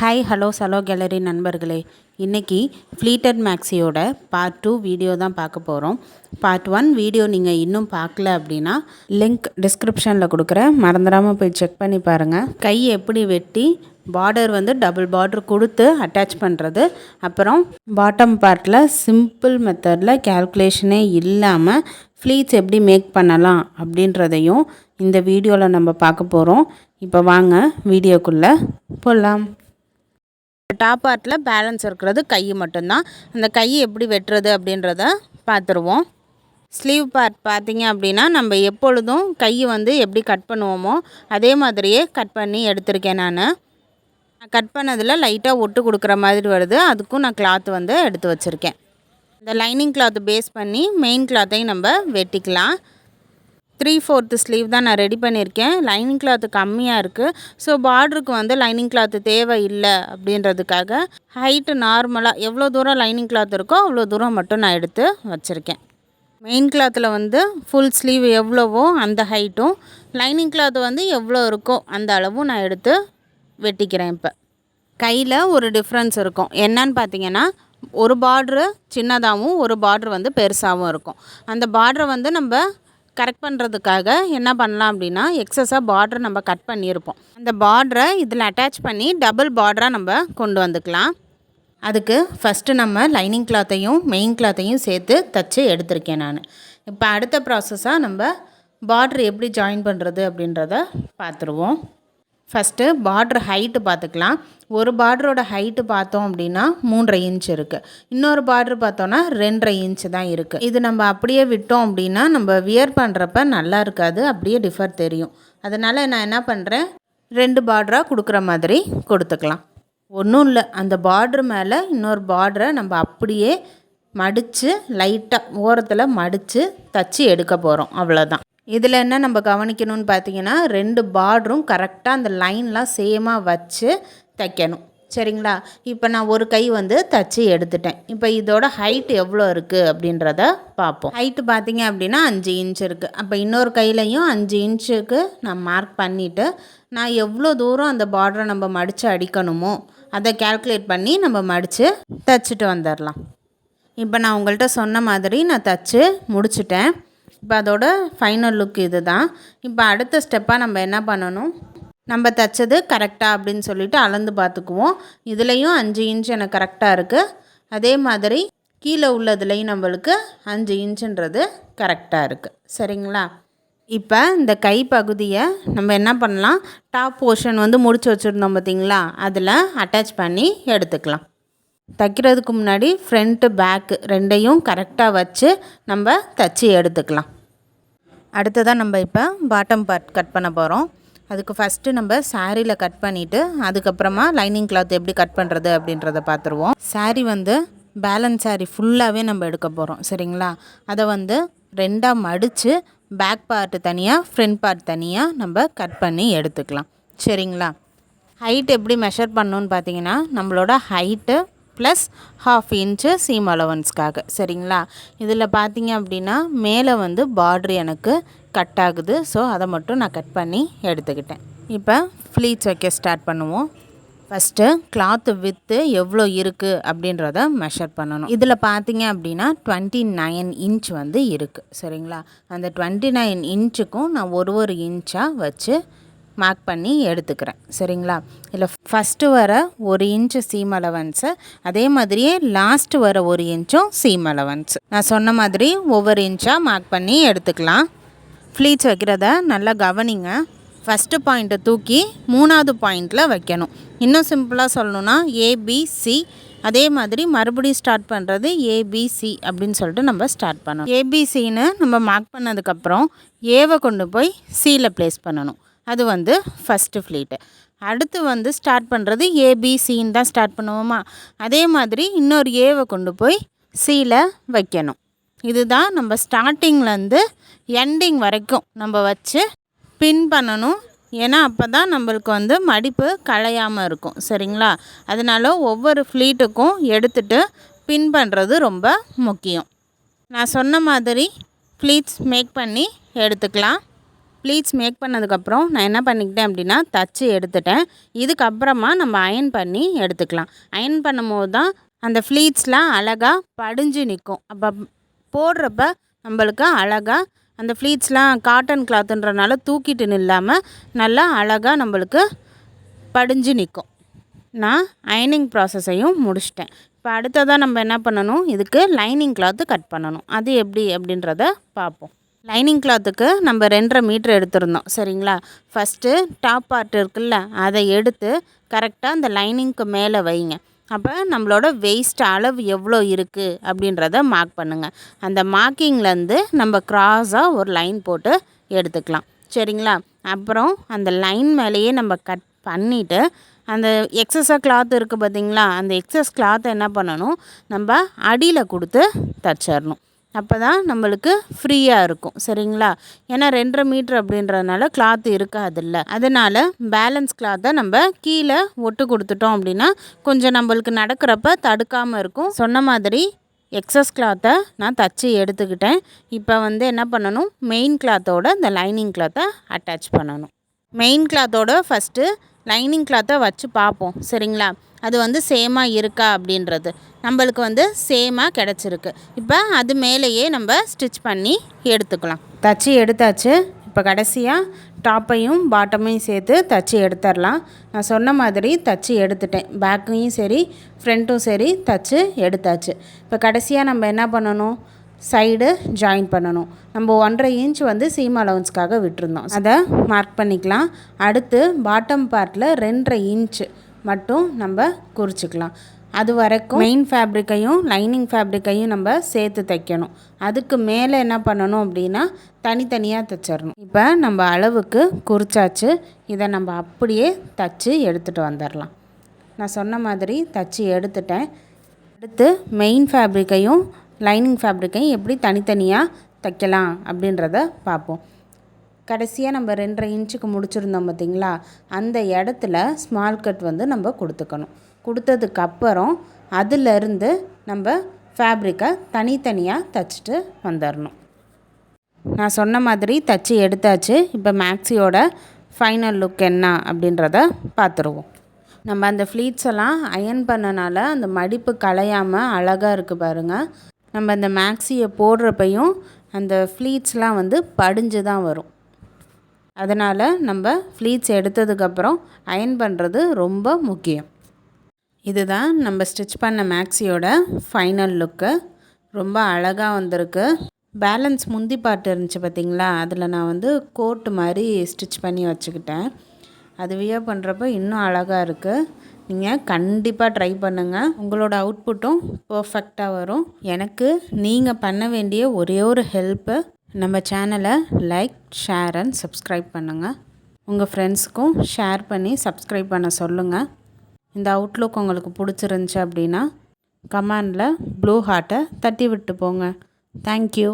Hi hello சலோ gallery நண்பர்களே, இன்றைக்கி pleated maxியோட part 2 video தான் பார்க்க போகிறோம். பார்ட் 1 வீடியோ நீங்கள் இன்னும் பார்க்கல அப்படின்னா லிங்க் டிஸ்கிரிப்ஷனில் கொடுக்குறேன், மறந்துடாமல் போய் செக் பண்ணி பாருங்கள். கை எப்படி வெட்டி பார்டர் வந்து டபுள் பார்டர் கொடுத்து அட்டாச் பண்ணுறது, அப்புறம் பாட்டம் பார்ட்டில் சிம்பிள் மெத்தடில் கேல்குலேஷனே இல்லாமல் ஃப்ளீட்ஸ் எப்படி மேக் பண்ணலாம் அப்படின்றதையும் இந்த வீடியோவில் நம்ம பார்க்க போகிறோம். இப்போ வாங்க வீடியோக்குள்ளே போகலாம். டாப் பார்ட்டில் பேலன்ஸ் இருக்கிறது கை மட்டும்தான். அந்த கை எப்படி வெட்டுறது அப்படின்றத பார்த்துருவோம். ஸ்லீவ் பார்ட் பார்த்திங்க அப்படின்னா நம்ம எப்பொழுதும் கை வந்து எப்படி கட் பண்ணுவோமோ அதே மாதிரியே கட் பண்ணி எடுத்திருக்கேன். நான் கட் பண்ணதில் லைட்டாக ஒட்டு கொடுக்குற மாதிரி வருது, அதுக்கும் நான் கிளாத் வந்து எடுத்து வச்சுருக்கேன். இந்த லைனிங் கிளாத் பேஸ் பண்ணி மெயின் கிளாத்தையும் நம்ம வெட்டிக்கலாம். 3/4 ஸ்லீவ் தான் நான் ரெடி பண்ணியிருக்கேன். லைனிங் கிளாத்து கம்மியாக இருக்குது, ஸோ பார்டருக்கு வந்து லைனிங் கிளாத்து தேவை இல்லை அப்படின்றதுக்காக ஹைட்டு நார்மலாக எவ்வளோ தூரம் லைனிங் கிளாத் இருக்கோ அவ்வளோ தூரம் மட்டும் நான் எடுத்து வச்சுருக்கேன். மெயின் கிளாத்தில் வந்து ஃபுல் ஸ்லீவ் எவ்வளவோ அந்த ஹைட்டும், லைனிங் கிளாத் வந்து எவ்வளோ இருக்கோ அந்த அளவும் நான் எடுத்து வெட்டிக்கிறேன். இப்போ கையில் ஒரு டிஃப்ரென்ஸ் இருக்கும். என்னன்னு பார்த்தீங்கன்னா, ஒரு பார்ட்ரு சின்னதாகவும் ஒரு பார்ட்ரு வந்து பெருசாகவும் இருக்கும். அந்த பார்டரை வந்து நம்ம கரெக்ட் பண்ணுறதுக்காக என்ன பண்ணலாம் அப்படின்னா, எக்ஸஸாக பார்டர் நம்ம கட் பண்ணியிருப்போம், அந்த பார்டரை இதில் அட்டாச் பண்ணி டபுள் பார்டராக நம்ம கொண்டு வந்துக்கலாம். அதுக்கு ஃபஸ்ட்டு நம்ம லைனிங் கிளாத்தையும் மெயின் கிளாத்தையும் சேர்த்து தச்சு எடுத்திருக்கேன் நான். இப்போ அடுத்த ப்ராசஸாக நம்ம பார்டர் எப்படி ஜாயின் பண்ணுறது அப்படின்றத பார்த்துருவோம். ஃபஸ்ட்டு பார்டர் ஹைட்டு பார்த்துக்கலாம். ஒரு பார்டரோட ஹைட்டு பார்த்தோம் அப்படின்னா 3.5 இன்ச் இருக்குது, இன்னொரு பார்டர் பார்த்தோன்னா 2.5 இன்ச்சு தான் இருக்குது. இது நம்ம அப்படியே விட்டோம் அப்படின்னா நம்ம வியர் பண்ணுறப்ப நல்லா இருக்காது, அப்படியே டிஃபர் தெரியும். அதனால் நான் என்ன பண்ணுறேன், 2 பார்டராக கொடுக்குற மாதிரி கொடுத்துக்கலாம். ஒன்றும் இல்லை, அந்த பார்டர் மேலே இன்னொரு பார்டரை நம்ம அப்படியே மடித்து லைட்டாக ஓரத்தில் மடித்து தச்சு எடுக்க போகிறோம், அவ்வளோதான். இதில் என்ன நம்ம கவனிக்கணும்னு பார்த்தீங்கன்னா, 2 பார்டரும் கரெக்டாக அந்த லைன்லாம் சேமாக வச்சு தைக்கணும், சரிங்களா? இப்போ நான் ஒரு கை வந்து தச்சு எடுத்துட்டேன். இப்போ இதோட ஹைட் எவ்வளோ இருக்குது அப்படின்றத பார்ப்போம். ஹைட்டு பார்த்தீங்க அப்படின்னா 5 இன்ச் இருக்குது. அப்போ இன்னொரு கையிலையும் 5 இன்ச்சுக்கு நான் மார்க் பண்ணிவிட்டு, நான் எவ்வளோ தூரம் அந்த பார்டரை நம்ம மடித்து அடிக்கணுமோ அதை கேல்குலேட் பண்ணி நம்ம மடித்து தைச்சிட்டு வந்துடலாம். இப்போ நான் உங்கள்கிட்ட சொன்ன மாதிரி நான் தச்சு முடிச்சிட்டேன். இப்போ அதோட ஃபைனல் லுக் இது தான். இப்போ அடுத்த ஸ்டெப்பாக நம்ம என்ன பண்ணணும், நம்ம தைச்சது கரெக்டாக அப்படின்னு சொல்லிட்டு அளந்து பார்த்துக்குவோம். இதுலேயும் 5 இன்ச் எனக்கு கரெக்டாக இருக்குது, அதே மாதிரி கீழே உள்ளதுலேயும் நம்மளுக்கு 5 இன்ச்சுன்றது கரெக்டாக இருக்குது, சரிங்களா? இப்போ இந்த கை பகுதியை நம்ம என்ன பண்ணலாம், டாப் போர்ஷன் வந்து முடிச்சு வச்சுருந்தோம் பார்த்திங்களா, அதில் அட்டாச் பண்ணி எடுத்துக்கலாம். தைக்கிறதுக்கு முன்னாடி ஃப்ரண்ட்டு பேக்கு ரெண்டையும் கரெக்டாக வச்சு நம்ம தைச்சி எடுத்துக்கலாம். அடுத்ததாக நம்ம இப்போ பாட்டம் பார்ட் கட் பண்ண போகிறோம். அதுக்கு ஃபஸ்ட்டு நம்ம சாரியில் கட் பண்ணிவிட்டு அதுக்கப்புறமா லைனிங் கிளாத் எப்படி கட் பண்ணுறது அப்படின்றத பார்த்துருவோம். சாரீ வந்து பேலன்ஸ் சாரீ ஃபுல்லாகவே நம்ம எடுக்க போகிறோம், சரிங்களா? அதை வந்து 2ஆக மடித்து பேக் பார்ட்டு தனியாக ஃப்ரண்ட் பார்ட் தனியாக நம்ம கட் பண்ணி எடுத்துக்கலாம், சரிங்களா? ஹைட் எப்படி மெஷர் பண்ணணுன்னு பார்த்தீங்கன்னா, நம்மளோட ஹைட்டு ப்ளஸ் 1/2 இன்ச்சு சீம் அலவன்ஸ்க்காக, சரிங்களா? இதில் பார்த்தீங்க அப்படின்னா மேலே வந்து பார்ட்ரு எனக்கு கட் ஆகுது, ஸோ அதை மட்டும் நான் கட் பண்ணி எடுத்துக்கிட்டேன். இப்போ ஃப்ளீட்ஸ் வைக்க ஸ்டார்ட் பண்ணுவோம். ஃபஸ்ட்டு கிளாத்து வித்து எவ்வளோ இருக்குது அப்படின்றத மெஷர் பண்ணணும். இதில் பார்த்தீங்க அப்படின்னா 29 இன்ச் வந்து இருக்குது, சரிங்களா? அந்த 29 இன்ச்சுக்கும் நான் ஒரு இன்ச்சாக வச்சு மார்க் பண்ணி எடுத்துக்கிறேன், சரிங்களா? இல்லை ஃபஸ்ட்டு வர 1 இன்ச்சு சீம் அலவன்ஸு, அதே மாதிரியே லாஸ்ட்டு வர 1 இன்ச்சும் சீம் அலவன்ஸு. நான் சொன்ன மாதிரி ஒவ்வொரு இன்ச்சாக மார்க் பண்ணி எடுத்துக்கலாம். ஃப்ளீட்ஸ் வைக்கிறத நல்லா கவனிங்க. ஃபஸ்ட்டு பாயிண்ட்டை தூக்கி 3ஆவது பாயிண்டில் வைக்கணும். இன்னும் சிம்பிளாக சொல்லணுன்னா ஏபிசி, அதே மாதிரி மறுபடியும் ஸ்டார்ட் பண்ணுறது ஏபிசி அப்படின்னு சொல்லிட்டு நம்ம ஸ்டார்ட் பண்ணணும். ஏபிசின்னு நம்ம மார்க் பண்ணதுக்கப்புறம் ஏவை கொண்டு போய் சியில் ப்ளேஸ் பண்ணணும், அது வந்து ஃபஸ்ட்டு ஃப்ளீட்டு. அடுத்து வந்து ஸ்டார்ட் பண்ணுறது ஏபிசின்னு தான் ஸ்டார்ட் பண்ணுவோமா, அதே மாதிரி இன்னொரு ஏவை கொண்டு போய் சியில் வைக்கணும். இதுதான் நம்ம ஸ்டார்டிங்லேருந்து எண்டிங் வரைக்கும் நம்ம வச்சு பின் பண்ணணும். ஏன்னா அப்போ தான் நம்மளுக்கு வந்து மடிப்பு களையாமல் இருக்கும், சரிங்களா? அதனால் ஒவ்வொரு ஃப்ளீட்டுக்கும் எடுத்துகிட்டு பின் பண்ணுறது ரொம்ப முக்கியம். நான் சொன்ன மாதிரி ஃப்ளீட்ஸ் மேக் பண்ணி எடுத்துக்கலாம். ப்ளீட்ஸ் மேக் பண்ணதுக்கப்புறம் நான் என்ன பண்ணிக்கிட்டேன் அப்படின்னா தச்சு எடுத்துட்டேன். இதுக்கப்புறமா நம்ம அயர்ன் பண்ணி எடுத்துக்கலாம். அயர்ன் பண்ணும்போது தான் அந்த ஃப்ளீட்ஸ்லாம் அழகாக படிஞ்சு நிற்கும். அப்போ போடுறப்ப நம்மளுக்கு அழகாக அந்த ஃப்ளீட்ஸ்லாம் காட்டன் கிளாத்துன்றனால தூக்கிட்டு நில்லாமல் நல்லா அழகாக நம்மளுக்கு படிஞ்சு நிற்கும். நான் அயனிங் ப்ராசஸையும் முடிச்சிட்டேன். இப்போ அடுத்ததாக நம்ம என்ன பண்ணணும், இதுக்கு லைனிங் கிளாத்து கட் பண்ணணும். அது எப்படி அப்படின்றத பார்ப்போம். லைனிங் கிளாத்துக்கு நம்ம 2.5 மீட்டர் எடுத்துருந்தோம் சரிங்களா. ஃபஸ்ட்டு டாப் பார்ட் இருக்குல்ல, அதை எடுத்து கரெக்டாக அந்த லைனிங்க்கு மேலே வைங்க. அப்போ நம்மளோட வெயிஸ்ட் அளவு எவ்வளோ இருக்குது அப்படின்றத மார்க் பண்ணுங்கள். அந்த மார்க்கிங்லேருந்து நம்ம க்ராஸாக ஒரு லைன் போட்டு எடுத்துக்கலாம் சரிங்களா. அப்புறம் அந்த லைன் மேலேயே நம்ம கட் பண்ணிவிட்டு அந்த எக்ஸஸாக கிளாத் இருக்குது பார்த்திங்களா, அந்த எக்ஸஸ் கிளாத்தை என்ன பண்ணணும், நம்ம அடியில் கொடுத்து தச்சிடணும். அப்போ தான் நம்மளுக்கு ஃப்ரீயாக இருக்கும் சரிங்களா. ஏன்னா 2.5 மீட்ரு அப்படின்றதுனால கிளாத்து இருக்காதில்ல, அதனால் பேலன்ஸ் கிளாத்தை நம்ம கீழே ஒட்டு கொடுத்துட்டோம் அப்படின்னா கொஞ்சம் நம்மளுக்கு நடக்கிறப்ப தடுக்காமல் இருக்கும். சொன்ன மாதிரி எக்ஸஸ் கிளாத்தை நான் தச்சு எடுத்துக்கிட்டேன். இப்போ என்ன பண்ணணும், மெயின் கிளாத்தோட இந்த லைனிங் கிளாத்தை அட்டாச் பண்ணணும். மெயின் கிளாத்தோட ஃபஸ்ட்டு லைனிங் கிளாத்தை வச்சு பார்ப்போம் சரிங்களா. அது சேமாக இருக்கா அப்படின்றது நம்மளுக்கு சேமாக கிடச்சிருக்கு. இப்போ அது மேலேயே நம்ம ஸ்டிச் பண்ணி எடுத்துக்கலாம். தச்சு எடுத்தாச்சு. இப்போ கடைசியாக டாப்பையும் பாட்டமையும் சேர்த்து தச்சு எடுத்துடலாம். நான் சொன்ன மாதிரி தச்சு எடுத்துட்டேன். பேக்கையும் சரி ஃப்ரண்ட்டும் சரி தச்சு எடுத்தாச்சு. இப்போ கடைசியாக நம்ம என்ன பண்ணணும், சைடு ஜாயின் பண்ணணும். நம்ம 1.5 இன்ச் சீம் அலவன்ஸ்க்காக விட்டுருந்தோம், அதை மார்க் பண்ணிக்கலாம். அடுத்து பாட்டம் பார்ட்டில் 2.5 இன்ச் மட்டும் நம்ம குறிச்சிக்கலாம். அது வரைக்கும் மெயின் ஃபேப்ரிக்கையும் லைனிங் ஃபேப்ரிக்கையும் நம்ம சேர்த்து தைக்கணும். அதுக்கு மேலே என்ன பண்ணணும் அப்படின்னா தனித்தனியாக தைச்சிடணும். இப்போ நம்ம அளவுக்கு குறிச்சாச்சு. இதை நம்ம அப்படியே தச்சு எடுத்துகிட்டு வந்துடலாம். நான் சொன்ன மாதிரி தச்சு எடுத்துட்டேன். அடுத்து மெயின் ஃபேப்ரிக்கையும் லைனிங் ஃபேப்ரிக்கையும் எப்படி தனித்தனியாக தைக்கலாம் அப்படின்றத பார்ப்போம். கடைசியாக நம்ம 2.5 இன்ச்சுக்கு முடிச்சுருந்தோம் பார்த்திங்களா, அந்த இடத்துல ஸ்மால் கட் நம்ம கொடுத்துக்கணும். கொடுத்ததுக்கப்புறம் அதிலிருந்து நம்ம ஃபேப்ரிக்கை தனித்தனியாக தைச்சிட்டு வந்துடணும். நான் சொன்ன மாதிரி தச்சு எடுத்தாச்சு. இப்போ மேக்ஸியோட ஃபைனல் லுக் என்ன அப்படின்றத பார்த்துருவோம். நம்ம அந்த ஃப்ளீட்ஸ் எல்லாம் அயர்ன் பண்ணனால அந்த மடிப்பு கலையாமல் அழகாக இருக்குது பாருங்கள். நம்ம அந்த மேக்ஸியை போடுறப்பையும் அந்த ஃப்ளீட்ஸ்லாம் படிஞ்சு தான் வரும். அதனால் நம்ம ஃப்ளீட்ஸ் எடுத்ததுக்கப்புறம் அயர்ன் பண்ணுறது ரொம்ப முக்கியம். இதுதான் நம்ம ஸ்டிச் பண்ண மேக்ஸியோட ஃபைனல் லுக்கு. ரொம்ப அழகாக வந்திருக்கு. பேலன்ஸ் முந்தி பாட்டு இருந்துச்சு பார்த்திங்களா, அதில் நான் கோட்டு மாதிரி ஸ்டிச் பண்ணி வச்சுக்கிட்டேன். அது வியர் பண்ணுறப்ப இன்னும் அழகாக இருக்குது. நீங்கள் கண்டிப்பாக ட்ரை பண்ணுங்கள். உங்களோட அவுட்புட்டும் பர்ஃபெக்டாக வரும். எனக்கு நீங்கள் பண்ண வேண்டிய ஒரே ஒரு ஹெல்ப்பு, நம்ம சேனலை லைக், ஷேர் அண்ட் சப்ஸ்கிரைப் பண்ணுங்கள். உங்கள் ஃப்ரெண்ட்ஸுக்கும் ஷேர் பண்ணி சப்ஸ்கிரைப் பண்ண சொல்லுங்கள். இந்த அவுட்லுக் உங்களுக்கு பிடிச்சிருந்துச்சி அப்படின்னா கமெண்டில் ப்ளூ ஹார்ட்டை தட்டி விட்டு போங்க. தேங்க்யூ.